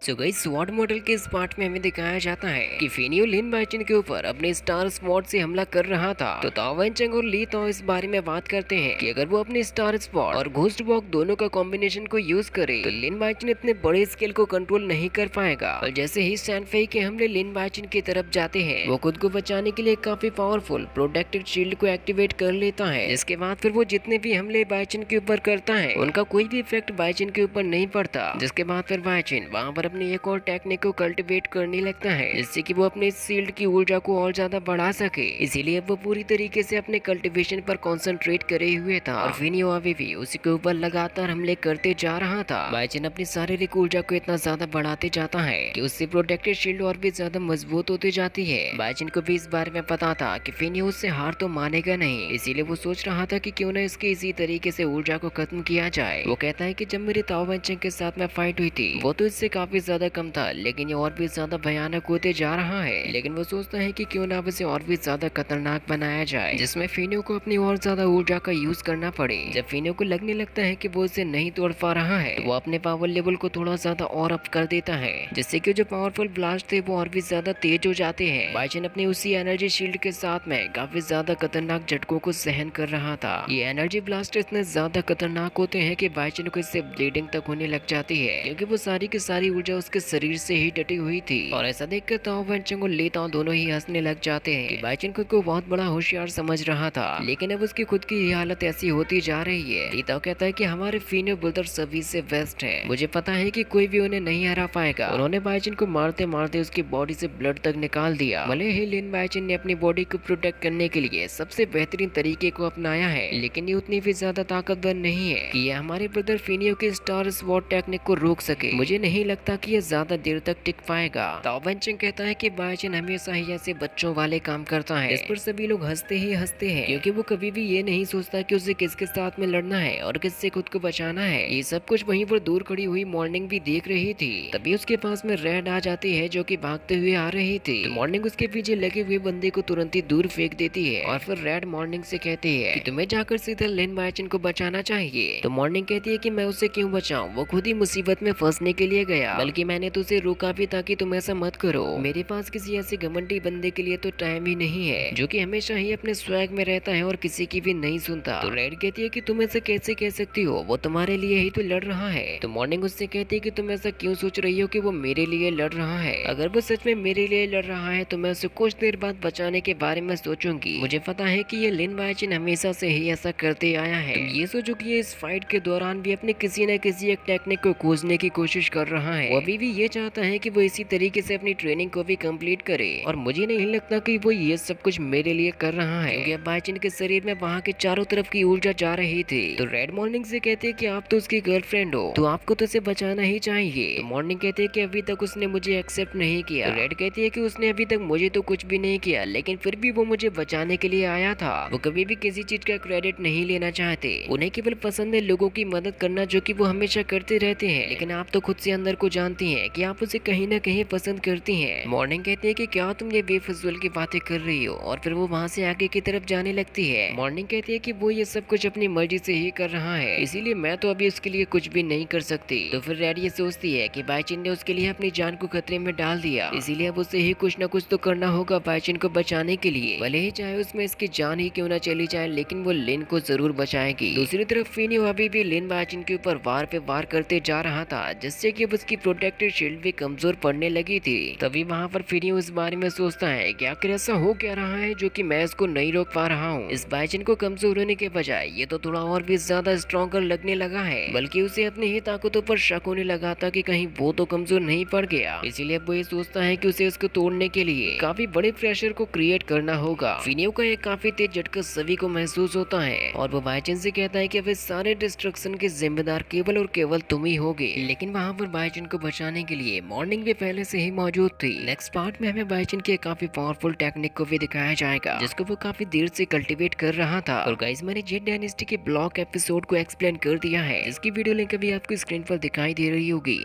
So guys sword model के इस part में हमें दिखाया जाता है कि फेनियो लिन बाइचिन के ऊपर अपने स्टार स्वॉर्ड से हमला कर रहा था। तो ताओ वैनचंग और ली ताओ इस बारे में बात करते हैं कि अगर वो अपने स्टार स्वॉर्ड और घोस्ट वॉक दोनों का कॉम्बिनेशन को यूज करे तो लिन बाइचिन इतने बड़े स्केल को कंट्रोल नहीं कर पाएगा। और जैसे ही सैनफेई के हमले लिन बाइचिन की तरफ जाते हैं, वो खुद को बचाने के लिए काफी पावरफुल प्रोटेक्टेड शील्ड को एक्टिवेट कर लेता है। जिसके बाद फिर वो जितने भी हमले बाइचिन के ऊपर करता है उनका कोई भी इफेक्ट बाइचिन के ऊपर नहीं पड़ता। जिसके बाद फिर बाइचिन वहाँ पर अपनी एक और टेक्निक को कल्टिवेट करने लगता है जिससे कि वो अपने शील्ड की ऊर्जा को और ज्यादा बढ़ा सके। इसीलिए वो पूरी तरीके से अपने कल्टिवेशन पर कंसंट्रेट करे हुए था और फिनियो अभी भी उसी के ऊपर लगातार हमले करते जा रहा था। बाइचिन अपनी शारीरिक ऊर्जा को इतना ज्यादा बढ़ाते जाता है कि उससे प्रोटेक्टेड शील्ड और भी ज्यादा मजबूत होती जाती है। बाइचिन को भी इस बारे में पता था कि फिनियो उससे हार तो मानेगा नहीं, इसीलिए वो सोच रहा था कि क्यों न इसकी इसी तरीके से ऊर्जा को खत्म किया जाए। वो कहता है कि जब मेरी ताओ वैनचंग के साथ में फाइट हुई थी वो तो इससे काफी ज्यादा कम था, लेकिन ये और भी ज्यादा भयानक होते जा रहा है। लेकिन वो सोचता है कि क्यों ना अब इसे और भी ज्यादा खतरनाक बनाया जाए जिसमें फिनियो को अपनी और ज्यादा ऊर्जा का यूज करना पड़े। जब फिनियो को लगने लगता है कि वो इसे नहीं तोड़ पा रहा है तो वो अपने पावर लेवल को थोड़ा ज्यादा और अप कर देता है जिससे कि जो पावरफुल ब्लास्ट थे वो और भी ज्यादा तेज हो जाते हैं। बाइचिन अपनी उसी एनर्जी शील्ड के साथ में काफी ज्यादा खतरनाक झटकों को सहन कर रहा था। ये एनर्जी ब्लास्ट इतने ज्यादा खतरनाक होते हैं कि बाइचिन को इससे ब्लीडिंग तक होने लग जाती है क्योंकि वो सारी की सारी ऊर्जा उसके शरीर से ही डटी हुई थी। और ऐसा देखकर ताओ वैनचंग और ली ताओ दोनों ही हंसने लग जाते हैं कि बाइचिन खुद को बहुत बड़ा होशियार समझ रहा था, लेकिन अब उसकी खुद की हालत ऐसी होती जा रही है। ली ताओ कहता है कि हमारे फिनियो ब्रदर सभी से बेस्ट है, मुझे पता है कि कोई भी उन्हें नहीं हरा पाएगा। उन्होंने बाइचिन को मारते मारते उसकी बॉडी से ब्लड तक निकाल दिया। भले ही लिन बाइचिन ने अपनी बॉडी को प्रोटेक्ट करने के लिए सबसे बेहतरीन तरीके को अपनाया है, लेकिन ये उतनी भी ज्यादा ताकतवर नहीं है कि ये हमारे ब्रदर फिनियो के स्टार स्वॉर्ड टेक्निक को रोक सके। मुझे नहीं लगता कि ये ज्यादा देर तक टिक पाएगा। ताओ वैनचंग कहता है कि बाइचिन हमेशा ही ऐसे बच्चों वाले काम करता है। इस पर सभी लोग हंसते ही हंसते हैं क्योंकि वो कभी भी ये नहीं सोचता कि उसे किसके साथ में लड़ना है और किससे खुद को बचाना है। ये सब कुछ वहीं पर दूर खड़ी हुई मॉर्निंग भी देख रही थी। तभी उसके पास में रेड आ जाती है जो कि भागते हुए आ रही थी। तो मॉर्निंग उसके पीछे लगे हुए बंदे को तुरंत ही दूर फेंक देती है और फिर रेड मॉर्निंग से कहती है कि तुम्हें जाकर सीधा लिन बाइचिन को बचाना चाहिए। तो मॉर्निंग कहती है कि मैं उसे क्यों बचाऊं, वो खुद ही मुसीबत में फंसने के लिए गया, बल्कि मैंने तो उसे रोका भी ताकि तुम ऐसा मत करो। मेरे पास किसी ऐसे घमंडी बंदे के लिए तो टाइम ही नहीं है जो कि हमेशा ही अपने स्वैग में रहता है और किसी की भी नहीं सुनता। तो रेड कहती है कि तुम ऐसे कैसे कह सकती हो, वो तुम्हारे लिए ही तो लड़ रहा है। तो मॉर्निंग उससे कहती है कि तुम ऐसा क्यों सोच रही हो कि वो मेरे लिए लड़ रहा है। अगर वो सच में मेरे लिए लड़ रहा है तो मैं उसे कुछ देर बाद बचाने के बारे में सोचूंगी। मुझे पता है कि ये लिन बाइचिन हमेशा से ही ऐसा करते आया है। तुम ये सोचो कि ये इस फाइट के दौरान भी अपने किसी न किसी एक टेक्निक को खोजने की कोशिश कर रहा है। वो अभी भी ये चाहता है कि वो इसी तरीके से अपनी ट्रेनिंग को भी कंप्लीट करे और मुझे नहीं लगता कि वो ये सब कुछ मेरे लिए कर रहा है क्योंकि अब बाइचिन के शरीर में वहाँ के चारों तरफ की ऊर्जा जा रही थी। तो रेड मॉर्निंग से कहती है कि आप तो उसकी गर्लफ्रेंड हो तो आपको तो उसे बचाना ही चाहिए। तो मॉर्निंग कहती है कि अभी तक उसने मुझे एक्सेप्ट नहीं किया। तो रेड कहती है कि उसने अभी तक मुझे तो कुछ भी नहीं किया, लेकिन फिर भी वो मुझे बचाने के लिए आया था। वो कभी भी किसी चीज का क्रेडिट नहीं लेना चाहते, उन्हें केवल पसंद है लोगों की मदद करना, जो कि वो हमेशा करते रहते हैं। लेकिन आप तो खुद से अंदर को जानती हैं कि आप उसे कहीं ना कहीं पसंद करती हैं। मॉर्निंग कहती है कि क्या तुम ये बेफिजूल की बातें कर रही हो, और फिर वो वहाँ से आगे की तरफ जाने लगती है। मॉर्निंग कहती है कि वो ये सब कुछ अपनी मर्जी से ही कर रहा है, इसीलिए मैं तो अभी उसके लिए कुछ भी नहीं कर सकती। तो फिर रेड ये सोचती है कि बाइचिन ने उसके लिए अपनी जान को खतरे में डाल दिया, इसीलिए अब उसे ही कुछ न कुछ तो करना होगा बाइचिन को बचाने के लिए, भले ही चाहे उसमें इसकी जान ही क्यों न चली जाए, लेकिन वो लिन को जरूर बचाएगी। दूसरी तरफ फिनियो अभी भी लिन बाइचिन के ऊपर वार पे वार करते जा रहा था, जिससे कि अब उसकी प्रोटेक्टेड शील्ड भी कमजोर पड़ने लगी थी। तभी वहाँ पर फिनियो इस बारे में सोचता है कि आखिर ऐसा हो क्या रहा है जो कि मैं इसको नहीं रोक पा रहा हूँ। इस बाइचिन को कमजोर होने के बजाय ये तो थोड़ा और भी ज्यादा स्ट्रॉन्गर लगने लगा है, बल्कि उसे अपनी ही ताकतों पर शक होने लगा था कि कहीं वो तो कमजोर नहीं पड़ गया। इसीलिए वो ये सोचता है कि उसे इसको तोड़ने के लिए काफी बड़े प्रेशर को क्रिएट करना होगा। फिनियो का एक काफी तेज झटका सभी को महसूस होता है और वो बाइचिन से कहता है कि अब इस सारे डिस्ट्रक्शन के जिम्मेदार केवल और केवल तुम ही होगे। लेकिन वहाँ पर बाइचिन को बचाने के लिए मॉर्निंग भी पहले से ही मौजूद थी। नेक्स्ट पार्ट में हमें बाइचिन के काफी पावरफुल टेक्निक को भी दिखाया जाएगा जिसको वो काफी देर से कल्टीवेट कर रहा था। और गाइस मैंने जेड डायनेस्टी के ब्लॉक एपिसोड को एक्सप्लेन कर दिया है, जिसकी वीडियो लिंक अभी आपको स्क्रीन पर दिखाई दे रही होगी।